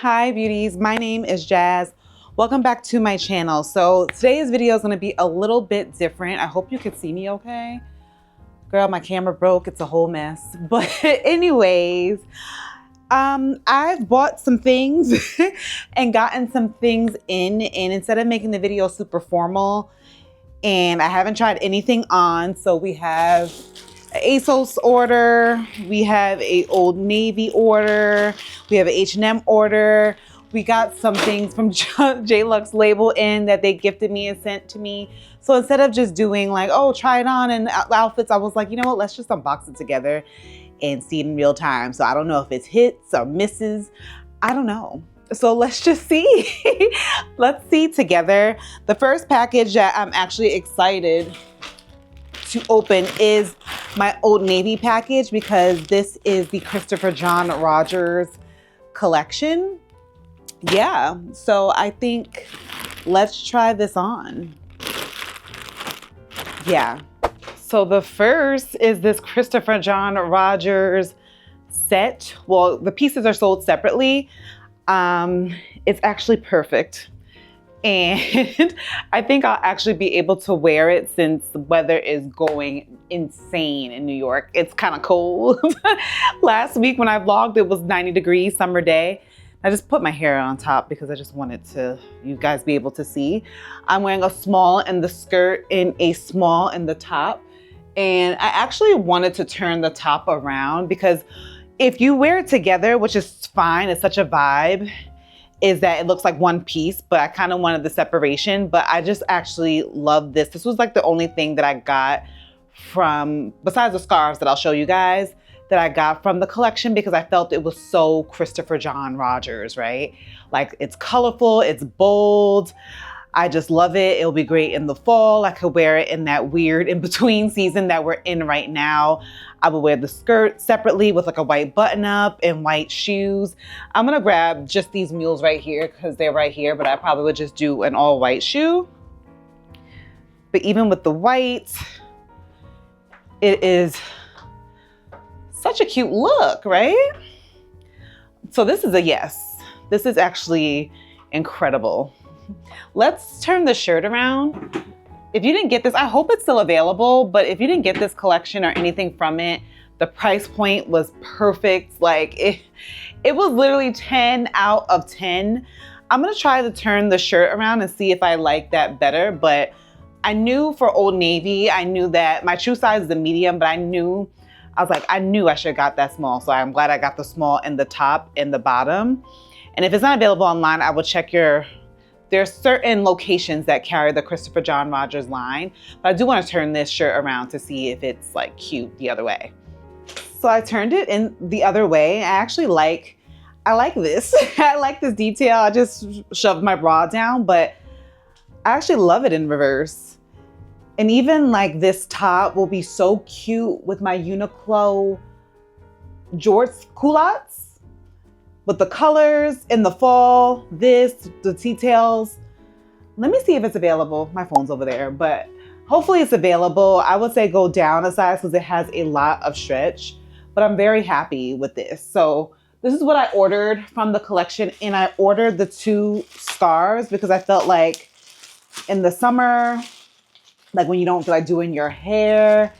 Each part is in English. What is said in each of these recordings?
Hi beauties, my name is Jazz. Welcome back to my channel. So today's video is going to be a little bit different. I hope you can see me okay. Girl, my camera broke. It's a whole mess. But anyways, I've bought some things and gotten some things in, and instead of making the video super formal, and I haven't tried anything on, so we have an ASOS order, we have a Old Navy order, we have an H&M order. We got some things from JLux Label in that they gifted me and sent to me. So instead of just doing like, oh, try it on and outfits, I was like, you know what, let's just unbox it together and see it in real time. So I don't know if it's hits or misses. I don't know. So let's just see. Let's see together. The first package that I'm actually excited to open is my Old Navy package, because this is the Christopher John Rogers collection. Yeah, so I think let's try this on. Yeah. So the first is this Christopher John Rogers set. Well, the pieces are sold separately. It's actually perfect. And I think I'll actually be able to wear it since the weather is going insane in New York. It's kind of cold. Last week when I vlogged, it was 90 degrees, summer day. I just put my hair on top because I just wanted you guys be able to see. I'm wearing a small in the skirt and a small in the top. And I actually wanted to turn the top around because if you wear it together, which is fine, it's such a vibe, is that it looks like one piece, but I kind of wanted the separation. But I just actually love this. This was like the only thing that I got from, besides the scarves that I'll show you guys, that I got from the collection, because I felt it was so Christopher John Rogers, right? Like, it's colorful, it's bold. I just love it. It'll be great in the fall. I could wear it in that weird in-between season that we're in right now. I would wear the skirt separately with like a white button up and white shoes. I'm gonna grab just these mules right here because they're right here, but I probably would just do an all white shoe. But even with the white, it is such a cute look, right? So this is a yes. This is actually incredible. Let's turn the shirt around. If you didn't get this, I hope it's still available, but if you didn't get this collection or anything from it, the price point was perfect. Like it was literally 10 out of 10. I'm gonna try to turn the shirt around and see if I like that better, but I knew for Old Navy, I knew that my true size is a medium, but I knew I should have got that small. So I'm glad I got the small in the top and the bottom. And if it's not available online, I will check there's certain locations that carry the Christopher John Rogers line, but I do want to turn this shirt around to see if it's like cute the other way. So I turned it in the other way. I like this. I like this detail. I just shoved my bra down, but I actually love it in reverse. And even like this top will be so cute with my Uniqlo jorts culottes. With the colors in the fall, the details. Let me see if it's available. My phone's over there, but hopefully it's available. I would say go down a size because it has a lot of stretch, but I'm very happy with this. So this is what I ordered from the collection, and I ordered the 2 scarves because I felt like in the summer, like when you don't feel like doing your hair,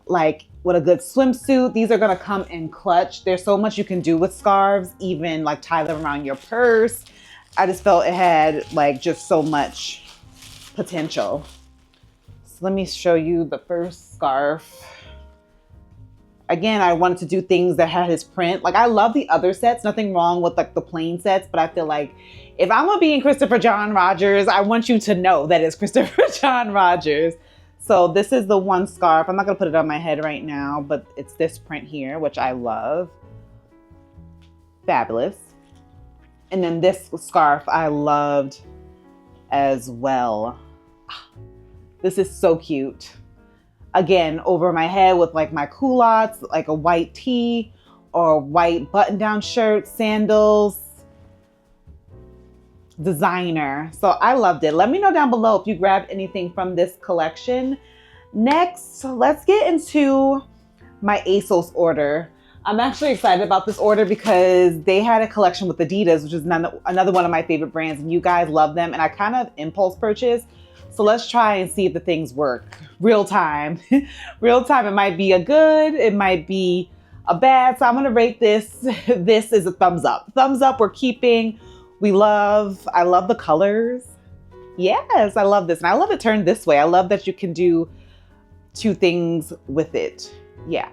like with a good swimsuit, these are gonna come in clutch. There's so much you can do with scarves, even like tie them around your purse. I just felt it had like just so much potential. So let me show you the first scarf. Again, I wanted to do things that had his print. Like I love the other sets, nothing wrong with like the plain sets, but I feel like if I'm gonna be in Christopher John Rogers, I want you to know that it's Christopher John Rogers. So this is the one scarf. I'm not gonna put it on my head right now, but it's this print here, which I love. Fabulous. And then this scarf I loved as well. This is so cute. Again, over my head with like my culottes, like a white tee or white button-down shirt, sandals. Designer. So I loved it. Let me know down below if you grabbed anything from this collection. Next, let's get into my ASOS order. I'm actually excited about this order because they had a collection with Adidas, which is another one of my favorite brands, and you guys love them. And I kind of impulse purchase. So let's try and see if the things work. Real time. Real time. It might be a good, it might be a bad. So I'm gonna rate this. This is a thumbs up. Thumbs up, we're keeping. I love the colors. Yes, I love this. And I love it turned this way. I love that you can do two things with it. Yeah.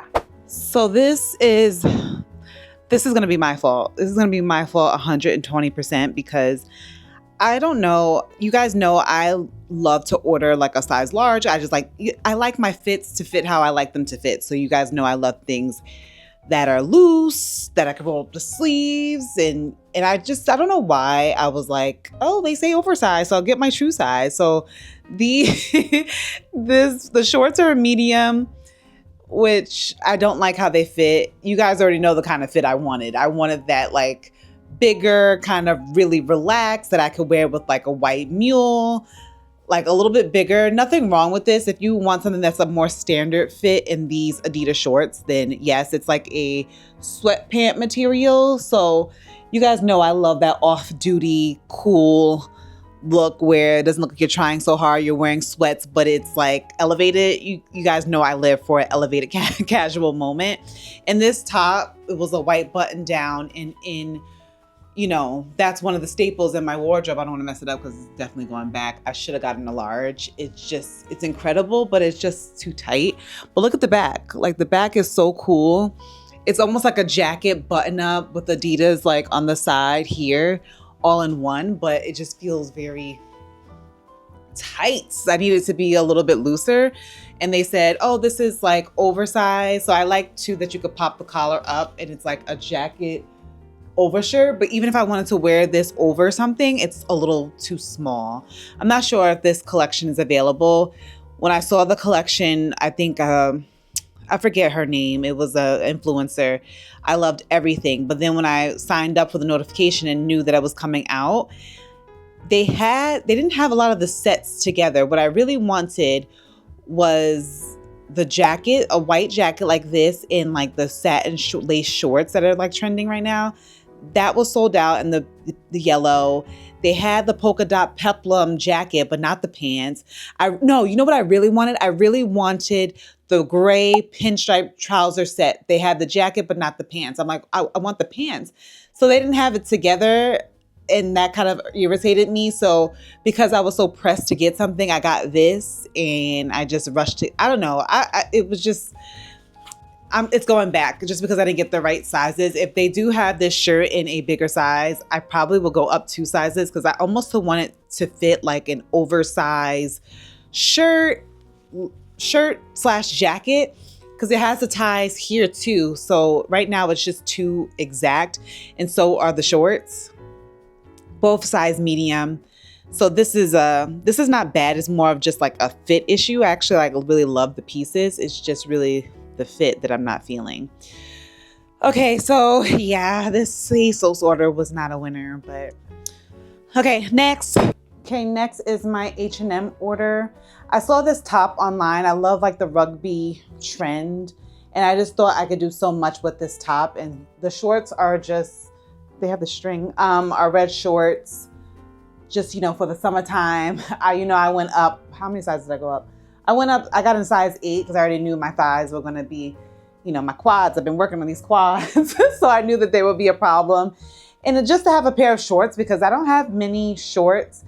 So this is gonna be my fault. This is gonna be my fault 120% because I don't know. You guys know I love to order like a size large. I like my fits to fit how I like them to fit. So you guys know I love things that are loose, that I can roll up the sleeves, and I don't know why I was like, oh, they say oversized, so I'll get my true size. So the shorts are a medium, which I don't like how they fit. You guys already know the kind of fit I wanted. I wanted that like bigger, kind of really relaxed that I could wear with like a white mule, like a little bit bigger. Nothing wrong with this. If you want something that's a more standard fit in these Adidas shorts, then yes, it's like a sweatpant material. So you guys know I love that off-duty, cool look where it doesn't look like you're trying so hard. You're wearing sweats, but it's like elevated. You guys know I live for an elevated casual moment. And this top, it was a white button down, and you know, that's one of the staples in my wardrobe. I don't want to mess it up because it's definitely going back. I should have gotten a large. It's incredible, but it's just too tight. But look at the back. Like the back is so cool. It's almost like a jacket button up with Adidas like on the side here, all in one, but it just feels very tight. I need it to be a little bit looser. And they said, oh, this is like oversized. So I like too that you could pop the collar up and it's like a jacket overshirt, but even if I wanted to wear this over something, it's a little too small. I'm not sure if this collection is available. When I saw the collection, I think, I forget her name. It was an influencer. I loved everything. But then when I signed up for the notification and knew that it was coming out, they didn't have a lot of the sets together. What I really wanted was the jacket, a white jacket like this in like the satin lace shorts that are like trending right now. That was sold out in the yellow. They had the polka dot peplum jacket, but not the pants. You know what I really wanted? I really wanted the gray pinstripe trouser set. They had the jacket, but not the pants. I'm like, I want the pants. So they didn't have it together, and that kind of irritated me. So because I was so pressed to get something, I got this and I just rushed it. I don't know. It was just, it's going back just because I didn't get the right sizes. If they do have this shirt in a bigger size, I probably will go up 2 sizes because I almost want it to fit like an oversized shirt slash jacket because it has the ties here too. So right now it's just too exact, and so are the shorts. Both size medium. So this is not bad. It's more of just like a fit issue. I actually like really love the pieces. It's just really the fit that I'm not feeling. Okay, so yeah, this ASOS order was not a winner, but okay, next. Okay, next is my H&M order. I saw this top online. I love like the rugby trend, and I just thought I could do so much with this top. And the shorts are just, they have the string, are red shorts, just, you know, for the summertime. I went up, how many sizes did I go up? I got in size 8 because I already knew my thighs were gonna be, you know, my quads. I've been working on these quads. So I knew that they would be a problem. And just to have a pair of shorts, because I don't have many shorts.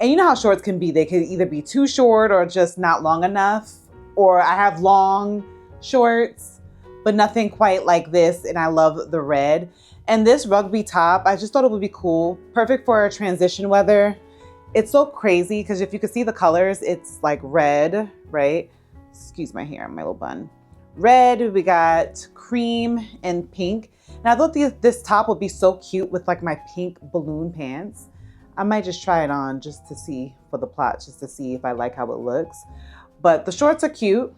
And you know how shorts can be. They can either be too short or just not long enough. Or I have long shorts, but nothing quite like this. And I love the red. And this rugby top, I just thought it would be cool. Perfect for transition weather. It's so crazy because if you could see the colors, it's like red, right? Excuse my hair, my little bun. Red, we got cream and pink. And I thought this top would be so cute with like my pink balloon pants. I might just try it on just to see for the plot, just to see if I like how it looks. But the shorts are cute.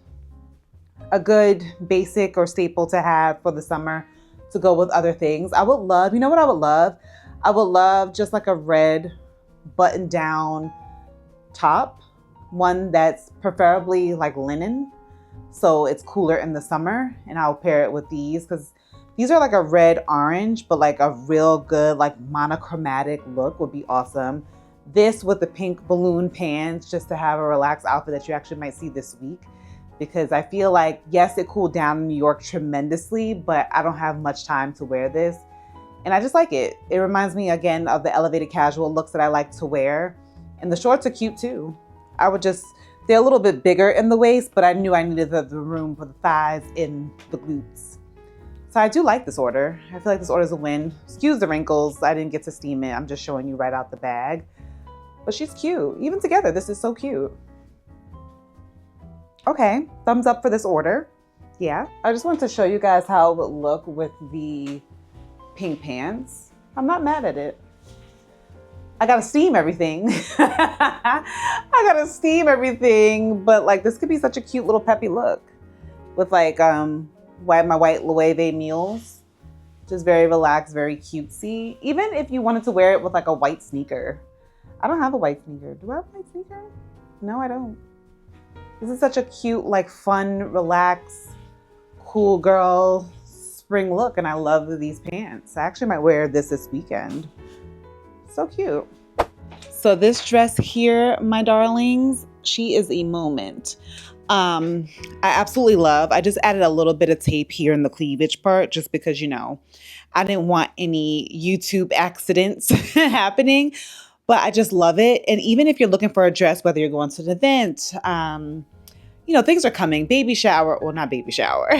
A good basic or staple to have for the summer to go with other things. I would love, you know what I would love? I would love just like a red button down top, one that's preferably like linen, so it's cooler in the summer, and I'll pair it with these because These are like a red orange, but like a real good like monochromatic look would be awesome. This with the pink balloon pants, just to have a relaxed outfit that you actually might see this week. Because I feel like, yes, it cooled down in New York tremendously, but I don't have much time to wear this. And I just like it. It reminds me again of the elevated casual looks that I like to wear. And the shorts are cute too. They're a little bit bigger in the waist, but I knew I needed the room for the thighs and the glutes. So I do like this order. I feel like this order is a win. Excuse the wrinkles. I didn't get to steam it. I'm just showing you right out the bag. But she's cute. Even together, this is so cute. Okay, thumbs up for this order. Yeah, I just wanted to show you guys how it would look with the pink pants. I'm not mad at it. I gotta steam everything. I gotta steam everything, but like this could be such a cute little peppy look with like my white wavy mules. Just very relaxed, very cutesy. Even if you wanted to wear it with like a white sneaker. I don't have a white sneaker. Do I have a white sneaker? No, I don't. This is such a cute, like fun, relaxed, cool girl spring look, and I love these pants. I actually might wear this weekend. So cute. So this dress here, my darlings, she is a moment. I absolutely love. I just added a little bit of tape here in the cleavage part just because, you know, I didn't want any YouTube accidents happening. But I just love it. And even if you're looking for a dress, whether you're going to an event, you know, things are coming. Baby shower, well, not baby shower.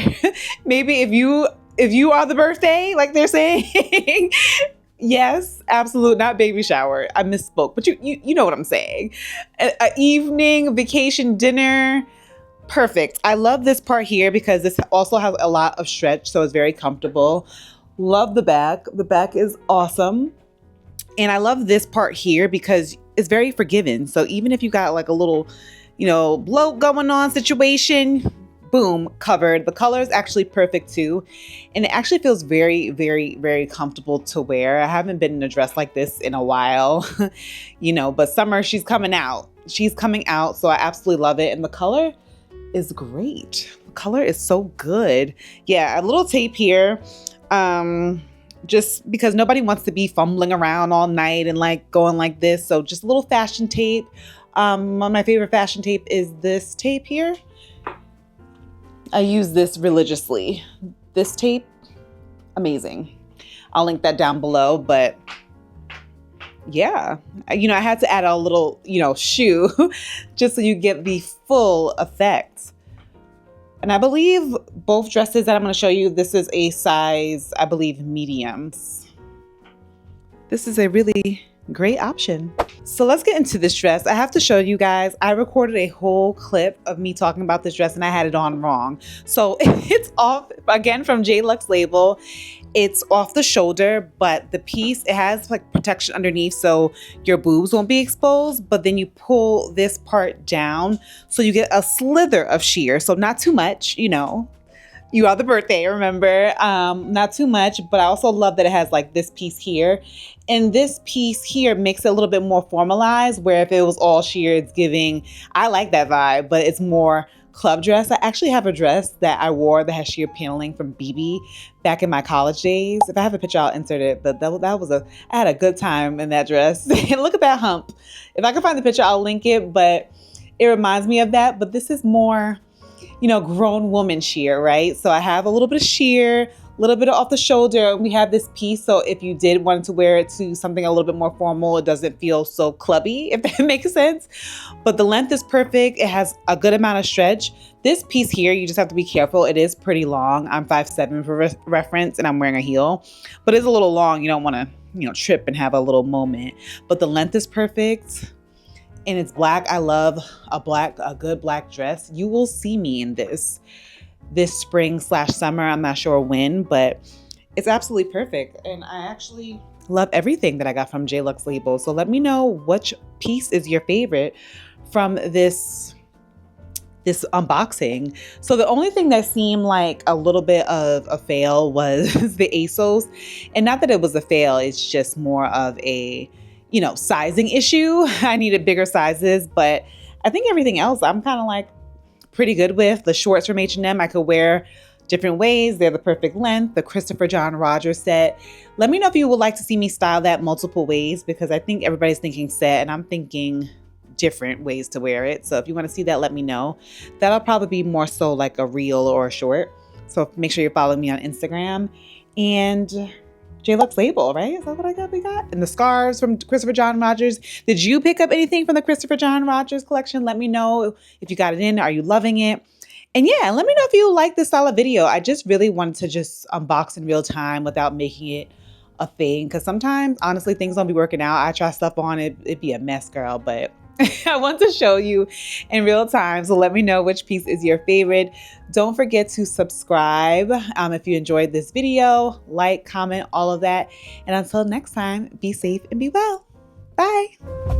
Maybe if you are the birthday, like they're saying, yes, absolute, not baby shower. I misspoke, but you know what I'm saying. A evening, vacation, dinner, perfect. I love this part here because this also has a lot of stretch, so it's very comfortable. Love the back. The back is awesome. And I love this part here because it's very forgiving. So even if you got like a little, you know, bloat going on situation, boom, covered. The color is actually perfect too. And it actually feels very, very, very comfortable to wear. I haven't been in a dress like this in a while, you know, but summer, she's coming out. She's coming out. So I absolutely love it. And the color is great. The color is so good. Yeah, a little tape here. Just because nobody wants to be fumbling around all night and like going like this. So just a little fashion tape. One of my favorite fashion tape is this tape here. I use this religiously. This tape, amazing. I'll link that down below, but yeah, you know, I had to add a little, you know, shoe just so you get the full effect. And I believe both dresses that I'm going to show you, this is a size, I believe, mediums. This is a really great option. So let's get into this dress. I have to show you guys, I recorded a whole clip of me talking about this dress and I had it on wrong. So it's off, again, from JLux Label. It's off the shoulder, but the piece, it has like protection underneath so your boobs won't be exposed, but then you pull this part down so you get a slither of sheer. So not too much, you know, you are the birthday, remember, not too much, but I also love that it has like this piece here. And this piece here makes it a little bit more formalized, where if it was all sheer, it's giving, I like that vibe, but it's more club dress. I actually have a dress that I wore that has sheer paneling from BB back in my college days. If I have a picture, I'll insert it. But I had a good time in that dress. Look at that hump. If I can find the picture, I'll link it. But it reminds me of that. But this is more, you know, grown woman sheer, right? So I have a little bit of sheer, a little bit off the shoulder. We have this piece. So if you did want to wear it to something a little bit more formal, it doesn't feel so clubby, if that makes sense. But the length is perfect. It has a good amount of stretch. This piece here, you just have to be careful. It is pretty long. I'm 5'7" for reference, and I'm wearing a heel, but it's a little long. You don't want to, you know, trip and have a little moment. But the length is perfect. And it's black. I love a good black dress. You will see me in this spring/summer. I'm not sure when, but it's absolutely perfect. And I actually love everything that I got from JLux Label. So let me know which piece is your favorite from this unboxing. So the only thing that seemed like a little bit of a fail was the ASOS. And not that it was a fail, it's just more of a, you know, sizing issue. I needed bigger sizes, but I think everything else I'm kind of like pretty good with. The shorts from H&M, I could wear different ways. They're the perfect length, the Christopher John Rogers set. Let me know if you would like to see me style that multiple ways, because I think everybody's thinking set and I'm thinking different ways to wear it. So if you want to see that, let me know. That'll probably be more so like a reel or a short. So make sure you're following me on Instagram. And JLux Label, right? Is that what we got? And the scarves from Christopher John Rogers. Did you pick up anything from the Christopher John Rogers collection? Let me know if you got it in. Are you loving it? And yeah, let me know if you like this style of video. I just really wanted to just unbox in real time without making it a thing. Because sometimes, honestly, things don't be working out. I try stuff on it. It'd be a mess, girl. But I want to show you in real time. So let me know which piece is your favorite. Don't forget to subscribe if you enjoyed this video. Like, comment, all of that. And until next time, be safe and be well. Bye.